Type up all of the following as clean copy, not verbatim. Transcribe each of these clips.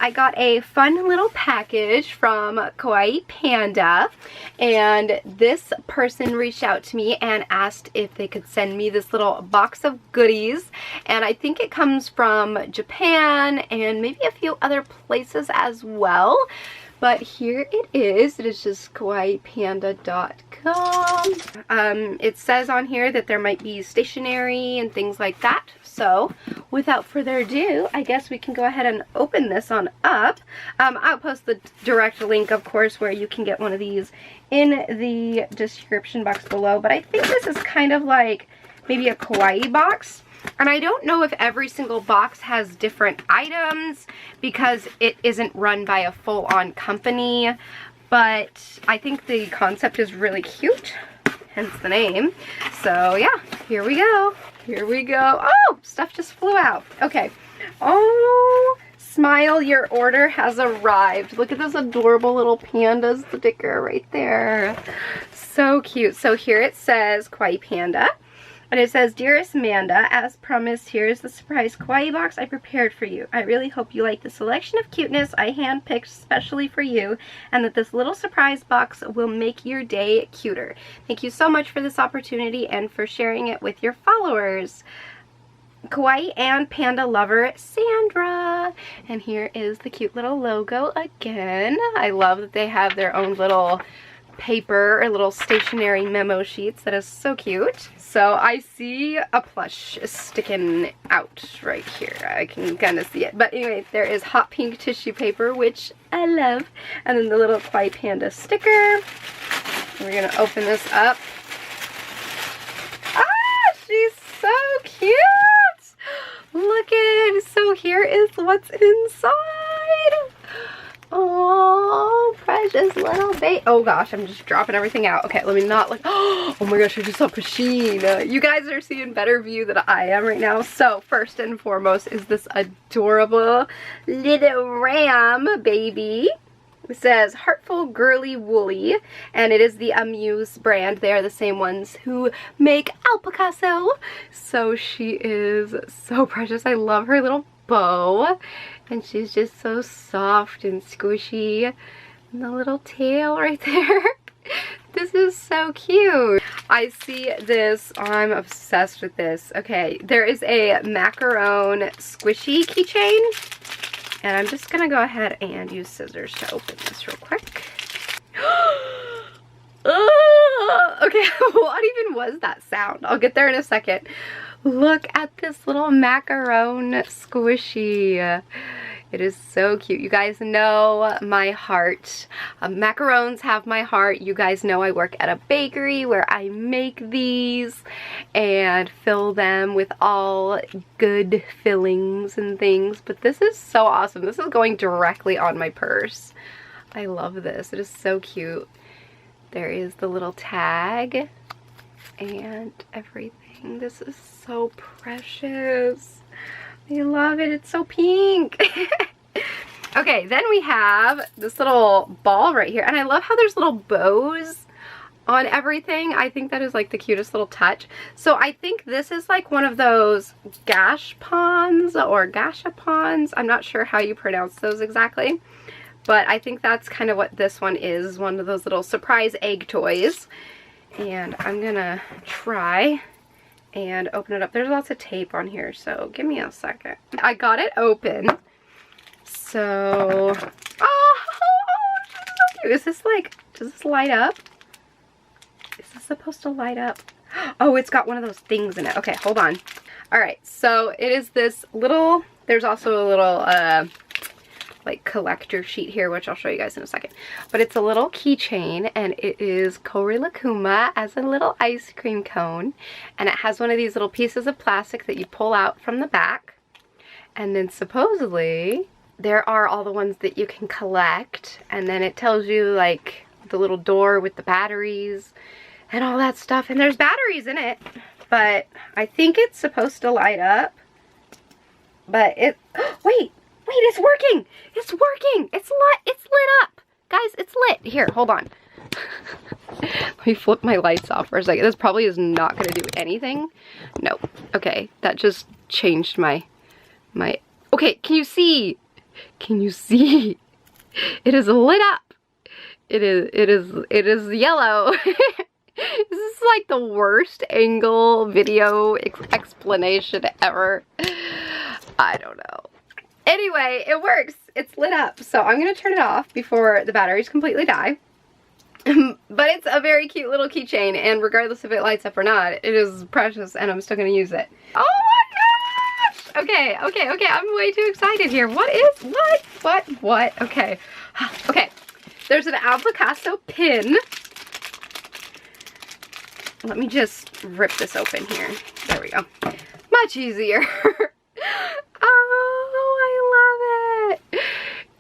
I got a fun little package from Kawaii Panda, and this person reached out to me and asked if they could send me this little box of goodies, and I think it comes from Japan and maybe a few other places as well. But here it is. It is just kawaiipanda.com. It says on here that there might be stationery and things like that. So without further ado, I guess we can go ahead and open this on up. I'll post the direct link, of course, where you can get one of these in the description box below. But I think this is kind of like maybe a Kawaii box. And I don't know if every single box has different items because it isn't run by a full-on company, but I think the concept is really cute, hence the name. So yeah, here we go. Here we go. Oh, stuff just flew out. Okay. Oh, smile, your order has arrived. Look at this adorable little panda sticker right there. So cute. So here it says Kawaii Panda. And it says, "Dearest Amanda, as promised, here is the surprise Kawaii box I prepared for you. I really hope you like the selection of cuteness I handpicked especially for you, and that this little surprise box will make your day cuter. Thank you so much for this opportunity and for sharing it with your followers. Kawaii and Panda lover, Sandra." And here is the cute little logo again. I love that they have their own little paper or little stationery memo sheets. That is so cute. So I see a plush sticking out right here. I can kind of see it. But anyway, there is hot pink tissue paper, which I love. And then the little Kawaii Panda sticker. We're gonna open this up. Ah, she's so cute! Look at it. So here is what's inside. Oh, precious little baby. Oh gosh, I'm just dropping everything out. Okay, let me not like, oh my gosh, I just saw Pasheen. You guys are seeing better view than I am right now. So first and foremost is this adorable little ram baby. It says Heartful Girly Woolly, and it is the Amuse brand. They are the same ones who make Alpicasso. So she is so precious. I love her little bow, and she's just so soft and squishy. And the little tail right there. This is so cute. I see this. I'm obsessed with this. Okay, there is a macaron squishy keychain, and I'm just gonna go ahead and use scissors to open this real quick. Okay, what even was that sound? I'll get there in a second. Look at this little macaron squishy. It is so cute. You guys know my heart. Macarons have my heart. You guys know I work at a bakery where I make these and fill them with all good fillings and things. But this is so awesome. This is going directly on my purse. I love this. It is so cute. There is the little tag and everything. This is so precious. I love it. It's so pink. Okay, then we have this little ball right here. And I love how there's little bows on everything. I think that is like the cutest little touch. So I think this is like one of those gashapons or gashapons. I'm not sure how you pronounce those exactly. But I think that's kind of what this one is. One of those little surprise egg toys. And I'm gonna try and open it up. There's lots of tape on here, so give me a second. I got it open. So, oh, she's so cute. Is this like, does this light up? Is this supposed to light up? Oh, it's got one of those things in it. Okay, hold on. All right, so it is this little, there's also a little, like collector sheet here, which I'll show you guys in a second. But it's a little keychain, and it is Korilakuma as a little ice cream cone, and it has one of these little pieces of plastic that you pull out from the back, and then supposedly there are all the ones that you can collect, and then it tells you like the little door with the batteries and all that stuff, and there's batteries in it, but I think it's supposed to light up, but it, wait, it's working! It's working! It's lit up! Guys, it's lit! Here, hold on. Let me flip my lights off for a second. This probably is not gonna do anything. No. Okay, that just changed my... Okay, can you see? Can you see? It is lit up. It is yellow. This is like the worst angle video explanation ever. I don't know. Anyway, it works. It's lit up. So I'm gonna turn it off before the batteries completely die. But it's a very cute little keychain, and regardless if it lights up or not, it is precious and I'm still gonna use it. Oh my gosh! Okay, I'm way too excited here. What? Okay. Okay, there's an Al Picasso pin. Let me just rip this open here. There we go. Much easier. Oh, I love it.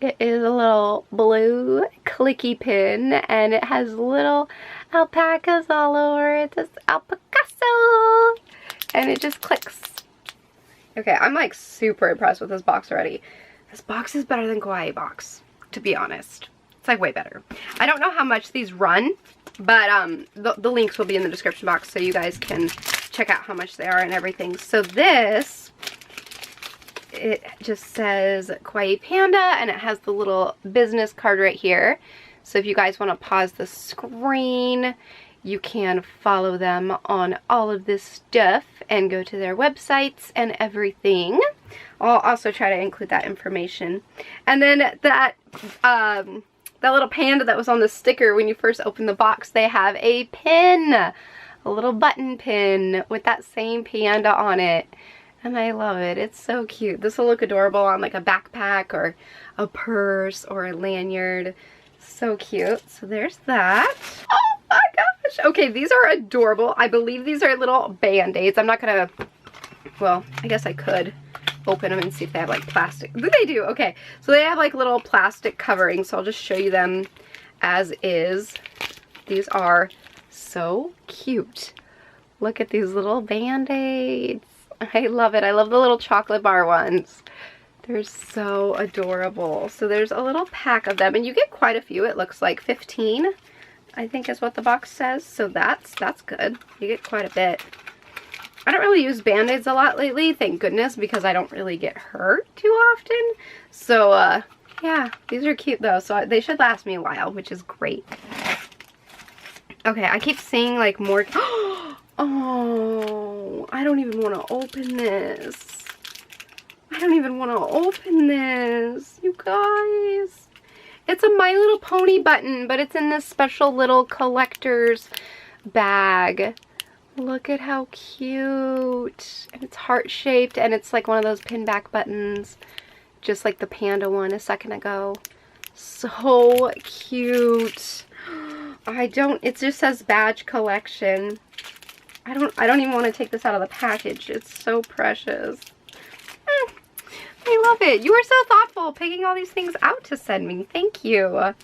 It is a little blue clicky pin, and it has little alpacas all over it. It says Al Picasso, and it just clicks. Okay, I'm like super impressed with this box already. This box is better than Kawaii box, to be honest. It's like way better. I don't know how much these run, but the links will be in the description box so you guys can check out how much they are and everything. So this, it just says Kawaii Panda, and it has the little business card right here. So if you guys want to pause the screen, you can follow them on all of this stuff and go to their websites and everything. I'll also try to include that information. And then that little panda that was on the sticker when you first opened the box, they have a pin, a little button pin with that same panda on it. And I love it. It's so cute. This will look adorable on like a backpack or a purse or a lanyard. So cute. So there's that. Oh my gosh. Okay, these are adorable. I believe these are little band-aids. I'm not gonna, well, I guess I could open them and see if they have like plastic. They do. Okay, so they have like little plastic covering, so I'll just show you them as is. These are so cute. Look at these little band-aids. I love it. I love the little chocolate bar ones. They're so adorable. So there's a little pack of them, and you get quite a few. It looks like 15, I think is what the box says. So that's good. You get quite a bit. I don't really use band-aids a lot lately, thank goodness, because I don't really get hurt too often. So yeah, these are cute though. So they should last me a while, which is great. Okay, I keep seeing like more. Oh, I don't even want to open this. I don't even want to open this, you guys. It's a My Little Pony button, but it's in this special little collector's bag. Look at how cute. And it's heart-shaped, and it's like one of those pin back buttons, just like the panda one a second ago. So cute. It just says badge collection. I don't even want to take this out of the package. It's so precious. I love it. You were so thoughtful picking all these things out to send me. Thank you.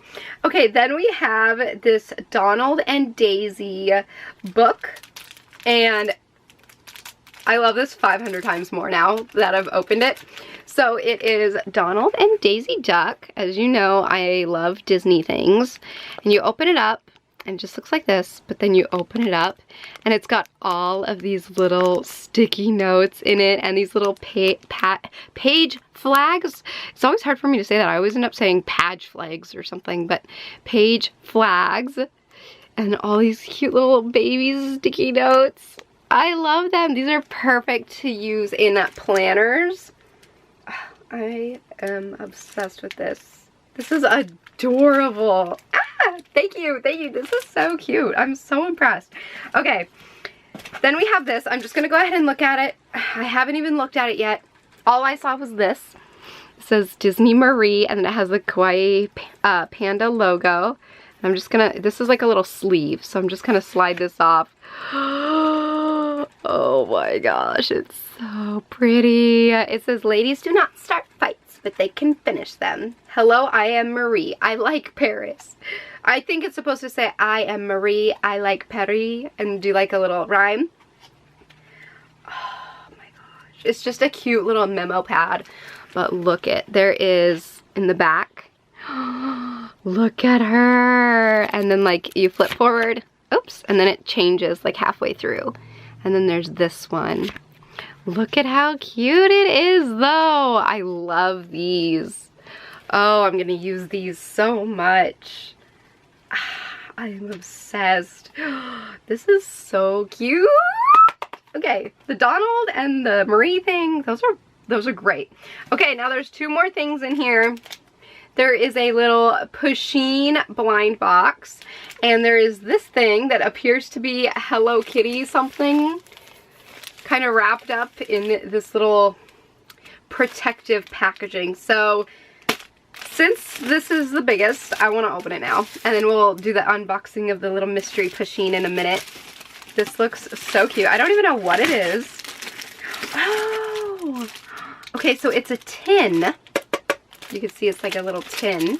Okay, then we have this Donald and Daisy book. And I love this 500 times more now that I've opened it. So it is Donald and Daisy Duck. As you know, I love Disney things. And you open it up, and it just looks like this, but then you open it up and it's got all of these little sticky notes in it and these little page flags. It's always hard for me to say that. I always end up saying page flags or something, but page flags and all these cute little baby sticky notes. I love them. These are perfect to use in planners. I am obsessed with this. This is adorable. Thank you, thank you. This is so cute. I'm so impressed. Okay, then we have this. I'm just gonna go ahead and look at it. I haven't even looked at it yet. All I saw was this. It says Disney Marie, and then it has the Kawaii Panda logo. I'm just gonna, this is like a little sleeve, so I'm just gonna slide this off. Oh my gosh, it's so pretty. It says, ladies do not start fights, but they can finish them. Hello, I am Marie. I like Paris. I think it's supposed to say, I am Marie, I like Paris, and do like a little rhyme. Oh my gosh. It's just a cute little memo pad. But look it, there is in the back. Look at her. And then like you flip forward, oops, and then it changes like halfway through. And then there's this one. Look at how cute it is though. I love these. Oh, I'm gonna use these so much. I am obsessed. This is so cute. Okay, the Donald and the Marie thing, those are great. Okay, now there's two more things in here. There is a little Pusheen blind box, and there is this thing that appears to be Hello Kitty something, kind of wrapped up in this little protective packaging. So since this is the biggest, I want to open it now, and then we'll do the unboxing of the little mystery Pusheen in a minute. This looks so cute. I don't even know what it is. Oh, okay, so it's a tin. You can see it's like a little tin.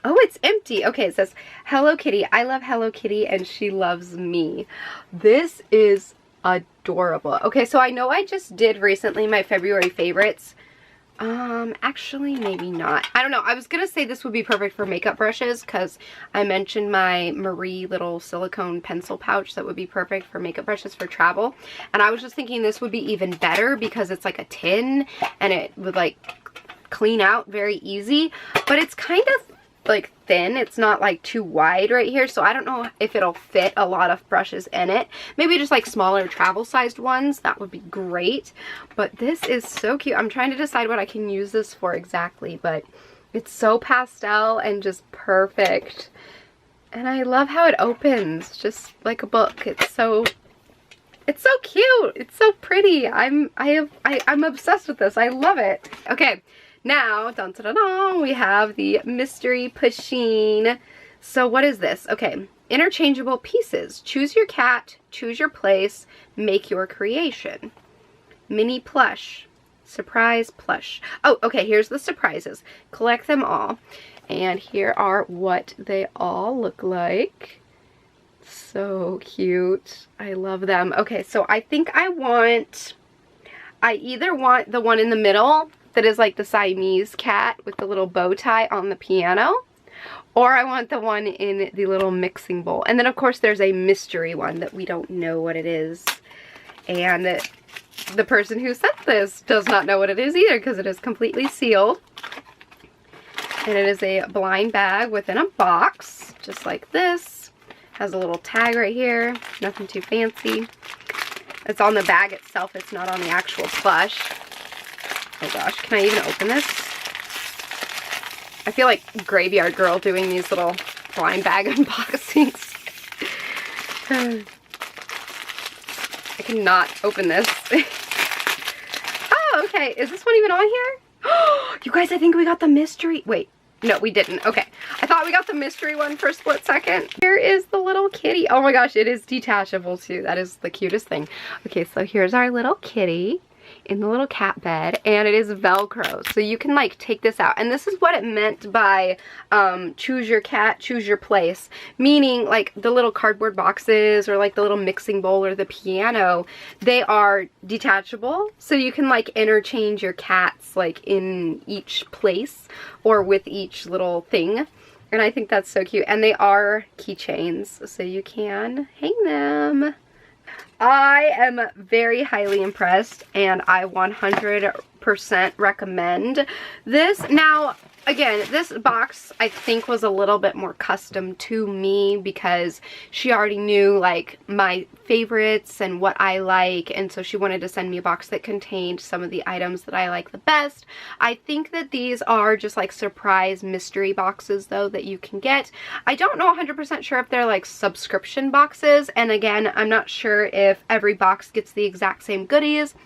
Oh, it's empty. Okay, it says, Hello Kitty. I love Hello Kitty and she loves me. This is adorable. Okay, so I know I just did recently my February favorites. Actually, maybe not. I don't know. I was gonna say this would be perfect for makeup brushes because I mentioned my Marie little silicone pencil pouch that would be perfect for makeup brushes for travel. And I was just thinking this would be even better because it's like a tin and it would like clean out very easy. But it's kind of like thin. It's not like too wide right here, so I don't know if it'll fit a lot of brushes in it. Maybe just like smaller travel sized ones, that would be great. But this is so cute. I'm trying to decide what I can use this for exactly, but it's so pastel and just perfect. And I love how it opens just like a book. It's so cute. It's so pretty. I'm obsessed with this. I love it. Okay. Now, dun, dun, dun, dun, we have the mystery Pusheen. So what is this? Okay, interchangeable pieces. Choose your cat, choose your place, make your creation. Mini plush, surprise plush. Oh, okay, here's the surprises. Collect them all. And here are what they all look like. So cute. I love them. Okay, so I think I either want the one in the middle that is like the Siamese cat with the little bow tie on the piano, or I want the one in the little mixing bowl. And then of course there's a mystery one that we don't know what it is, and the person who sent this does not know what it is either because it is completely sealed. And it is a blind bag within a box just like this. Has a little tag right here, nothing too fancy. It's on the bag itself, it's not on the actual plush. Oh gosh, can I even open this? I feel like Graveyard Girl doing these little blind bag unboxings. I cannot open this. Oh, okay. Is this one even on here? You guys, I think we got the mystery. Wait, no, we didn't. Okay. I thought we got the mystery one for a split second. Here is the little kitty. Oh my gosh, it is detachable too. That is the cutest thing. Okay, so here's our little kitty in the little cat bed, and it is Velcro, so you can like take this out. And this is what it meant by choose your cat, choose your place, meaning like the little cardboard boxes or like the little mixing bowl or the piano, they are detachable, so you can like interchange your cats like in each place or with each little thing. And I think that's so cute. And they are keychains, so you can hang them. I am very highly impressed, and I 100% recommend this. Now, again, this box I think was a little bit more custom to me because she already knew like my favorites and what I like, and so she wanted to send me a box that contained some of the items that I like the best. I think that these are just like surprise mystery boxes though that you can get. I don't know 100% sure if they're like subscription boxes, and again, I'm not sure if every box gets the exact same goodies.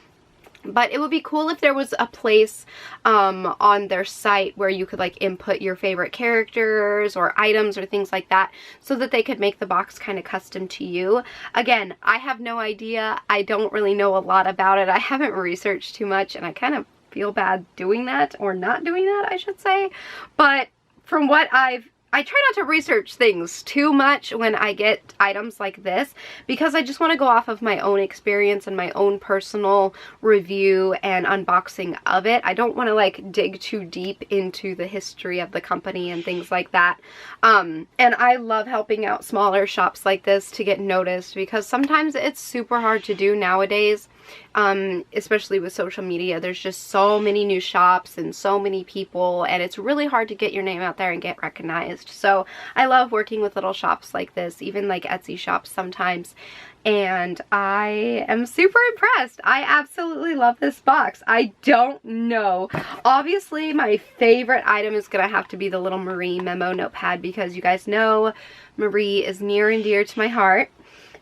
But it would be cool if there was a place on their site where you could like input your favorite characters or items or things like that, so that they could make the box kind of custom to you. Again, I have no idea. I don't really know a lot about it. I haven't researched too much, and I kind of feel bad doing that, or not doing that, I should say. But from what I try not to research things too much when I get items like this, because I just want to go off of my own experience and my own personal review and unboxing of it. I don't want to like dig too deep into the history of the company and things like that. And I love helping out smaller shops like this to get noticed, because sometimes it's super hard to do nowadays. especially with social media. There's just so many new shops and so many people, and it's really hard to get your name out there and get recognized. So I love working with little shops like this, even like Etsy shops sometimes. And I am super impressed. I absolutely love this box. I don't know. Obviously, my favorite item is going to have to be the little Marie memo notepad, because you guys know Marie is near and dear to my heart.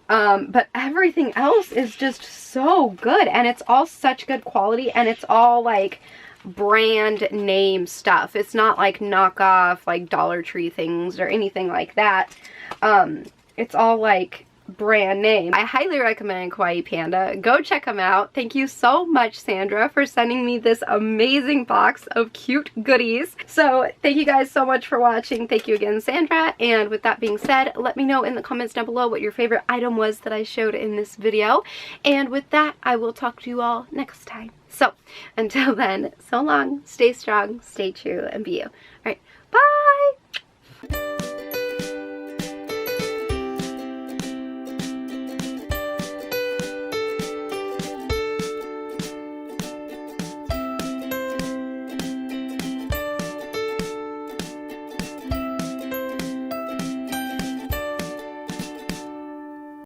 But everything else is just so good, and it's all such good quality, and it's all like brand name stuff. It's not like knockoff like Dollar Tree things or anything like that. It's all like brand name. I highly recommend Kawaii Panda. Go check them out. Thank you so much, Sandra, for sending me this amazing box of cute goodies. So thank you guys so much for watching. Thank you again, Sandra. And with that being said, let me know in the comments down below what your favorite item was that I showed in this video. And with that, I will talk to you all next time. So until then, so long, stay strong, stay true, and be you. All right, bye!